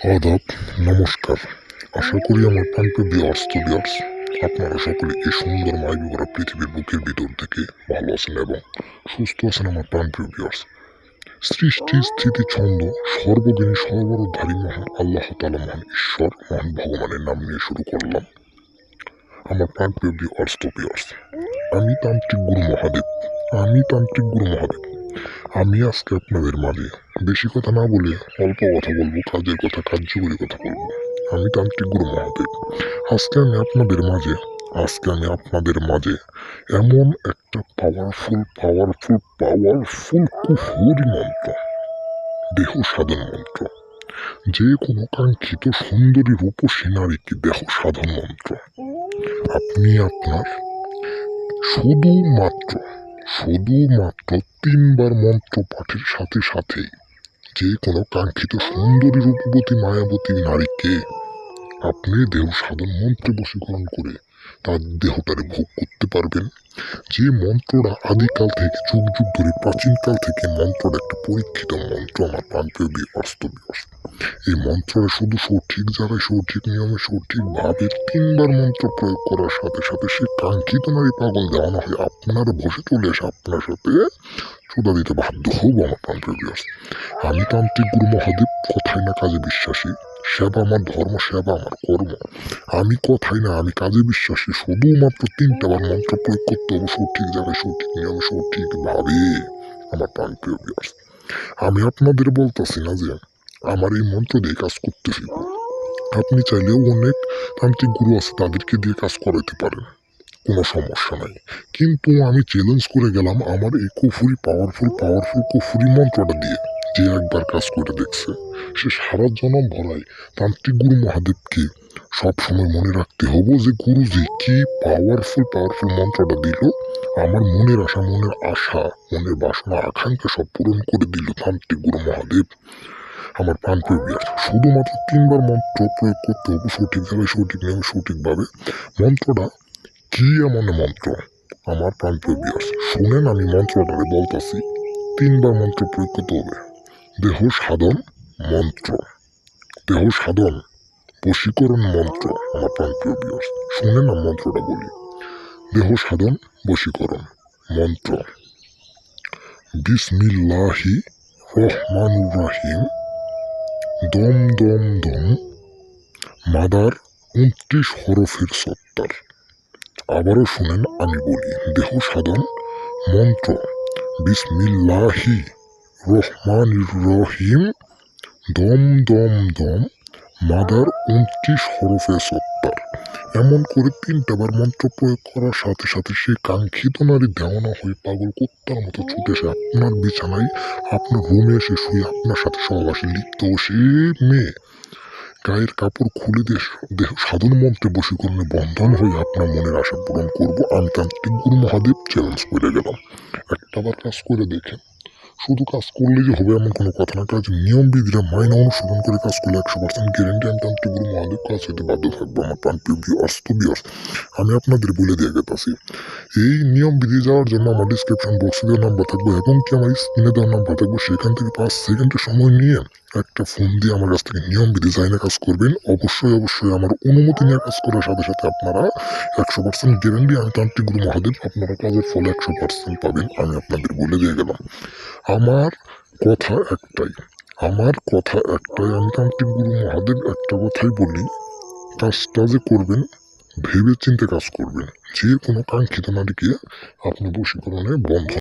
আদাব, নমস্কার। আশা করি আমার প্রাণপ্রিয় ভিউয়ার্স আপনারা সকলে এই সুন্দর মায়াবী ভরা পৃথিবীর বুকের ভিতর থেকে ভালো আছেন এবং সুস্থ আছেন। আমার প্রাণপ্রিয় ভিউয়ার্স, সৃষ্টি স্থিতি ছন্দ সর্বজ্ঞানী সর্বরোধধারী মহান আল্লাহ তাআলা, মহান ঈশ্বর, মহান ভগবানের নাম নিয়ে শুরু করলাম আমার প্রাণপ্রিয় ভিউয়ার্স। আমি তান্ত্রিক গুরু মহাদেব। আমি আজকে আপনাদের মাঝে বেশি কথা না বলে অল্প কথা বলবো, কাজের কথা, কার্যকরী কথা বলবো। আমি তান্ত্রিক গুরু মহাদেব। আজকে আমি আপনাদের মাঝে এমন একটা পাওয়ারফুল কুফুরি মন্ত্র, দেহ সাধন মন্ত্র, যে কোনো কাঙ্ক্ষিত সুন্দরী রূপসী নারীকে দেহ সাধন মন্ত্র আপনি আপনার শুধুমাত্র 3বার মন্ত্র পাঠের সাথে সাথেই যে কোনো কাঙ্ক্ষিত সুন্দরী রূপবতী মায়াবতী নারীকে আপনি দেহ সাধন মন্ত্রে বশীকরণ করে তার দেহটারে ভোগ করতে পারবেন। যে মন্ত্রটা আদিকাল থেকে যুগ যুগ ধরে প্রাচীনকাল থেকে মন্ত্রটা একটা পরীক্ষিত মন্ত্র আমার প্রাণপ্রিয় ভিউয়ার্স। এই মন্ত্রটা শুধু সঠিক জায়গায়, সঠিক নিয়মে, সঠিকভাবে 3বার মন্ত্র প্রয়োগ করার সাথে সাথে সে কাঙ্ক্ষিত নারী পাগল দেওয়ানো হয় আপনার বসে চলে এসে আপনার সাথে চুদা দিতে বাধ্য হবো। আমার প্রাণপ্রিয় ভিউয়ার্স, আমি তান্ত্রিক গুরু মহাদেব, কথাই না কাজে বিশ্বাসী। সেবা আমার ধর্ম, সেবা আমার কর্ম। আমি কথাই না, আমি কাজে বিশ্বাসী। শুধুমাত্র 3বার মন্ত্র প্রয়োগ করতে হবে সঠিক জায়গায়, সঠিক নিয়মে, সঠিকভাবে। আমার প্রাণপ্রিয় ভিউয়ার্স, আমি আপনাদের বলতেছি না যে আমার এই মন্ত্র দিয়ে কাজ করতে শিখবো। আপনি চাইলেও অনেক তান্ত্রিক গুরু আছে, তাদেরকে দিয়ে কাজ করাতে পারেন, কোনো সমস্যা নাই। কিন্তু আমি চ্যালেঞ্জ করে গেলাম আমার এই পাওয়ারফুল কুফুরি মন্ত্রটা দিয়ে। যে একবার কাজ করে দেখছে সে সারা জনম ভরায় তান্ত্রিক গুরু মহাদেবকে সবসময় মনে রাখতে হবো যে গুরুজি কি পাওয়ারফুল মন্ত্রটা দিল, আমার মনের আশা, মনের বাসনা, আকাঙ্ক্ষা সব পূরণ করে দিল তান্ত্রিক গুরু মহাদেব। আমার প্রাণপ্রিয় ভিউয়ার্স, শুধুমাত্র 3বার মন্ত্র প্রয়োগ করতে হবে সঠিক জায়গায়, সঠিক নিয়মে, সঠিকভাবে। মন্ত্রটা কি এমন মন্ত্র আমার প্রাণপ্রিয় ভিউয়ার্স, শুনেন আমি মন্ত্রটারে বলতাছি। 3বার মন্ত্র প্রয়োগ করতে হবে। দেহ সাধন মন্ত্র, দেহ সাধন বশীকরণ মন্ত্র। আমার প্রাণপ্রিয় ভিউয়ার্স, শুনেন না মন্ত্রটা বলি। দেহ সাধন বশীকরণ মন্ত্র। বিসমিল্লাহি রহমানুর রহিম। দম দম দম মাদার 29 হরফের সত্তার। আবারও শুনেন আমি বলি। দেহ সাধন মন্ত্র, বিসমিল্লাহি রহমানির রহিম। দম দম দম মাদার 29 হরফে সত্তার। এমন করে 3বার মন্ত্র প্রয়োগ করার সাথে সাথে সে কাঙ্ক্ষিত নারী দেওয়ানো হয়ে পাগল কুত্তার মতো ছুটে এসে আপনার বিছানায়, আপনার রুমে এসে শুয়ে আপনার সাথে সহবাসে লিপ্ত। সে মেয়ে গায়ের কাপড় খুলে দেহ সাধন মন্ত্রে বশীকরণে বন্ধন হয়ে আপনার মনের আশা পূরণ করবো। আমি তান্ত্রিক গুরু মহাদেব চ্যালেঞ্জ করে গেলাম। একটাবার কাজ করে দেখেন। শুধু কাজ করলে যে হবে এমন কোনো কথা না, কাজ নিয়ম বিধিরা মাইনা অনুসরণ করে কাজ করলে 100% গ্যারেন্টি আমি তান্ত্রিক গুরু মহাদেব কাজ হইতে বাধ্য থাকবো। আমার প্রাণপ্রিয় ভিউয়ার্স, আমি আপনাদের বলে দিয়ে গেছি। এই নিয়ম বিধি যাওয়ার জন্য আমার ডিসক্রিপশন বক্সে দেওয়া নাম্বার থাকবে এবং কি আমার স্ক্রিনে দেওয়া নাম্বার থাকবে। সেখান থেকে 5 সেকেন্ডের সময় নিয়ে একটা ফোন দিয়ে আমার কাছ থেকে নিয়ম বিধি জানা কাজ করবেন। অবশ্যই আমার অনুমতি নিয়ে কাজ করার সাথে সাথে আপনারা 100% গ্যারেন্টি আমি তান্ত্রিক গুরু মহাদেব, আপনারা কাজের ফল 100% পাবেন। আমি আপনাদের বলে দিয়ে গেলাম। আমার কথা একটাই, আমি তান্ত্রিক গুরু মহাদেব একটা কথাই বলি, কাজটা যে করবেন ভেবে চিন্তে কাজ করবেন। যে কোনো কাঙ্ক্ষিত নারীকে আপনি বশীকরণে বন্ধ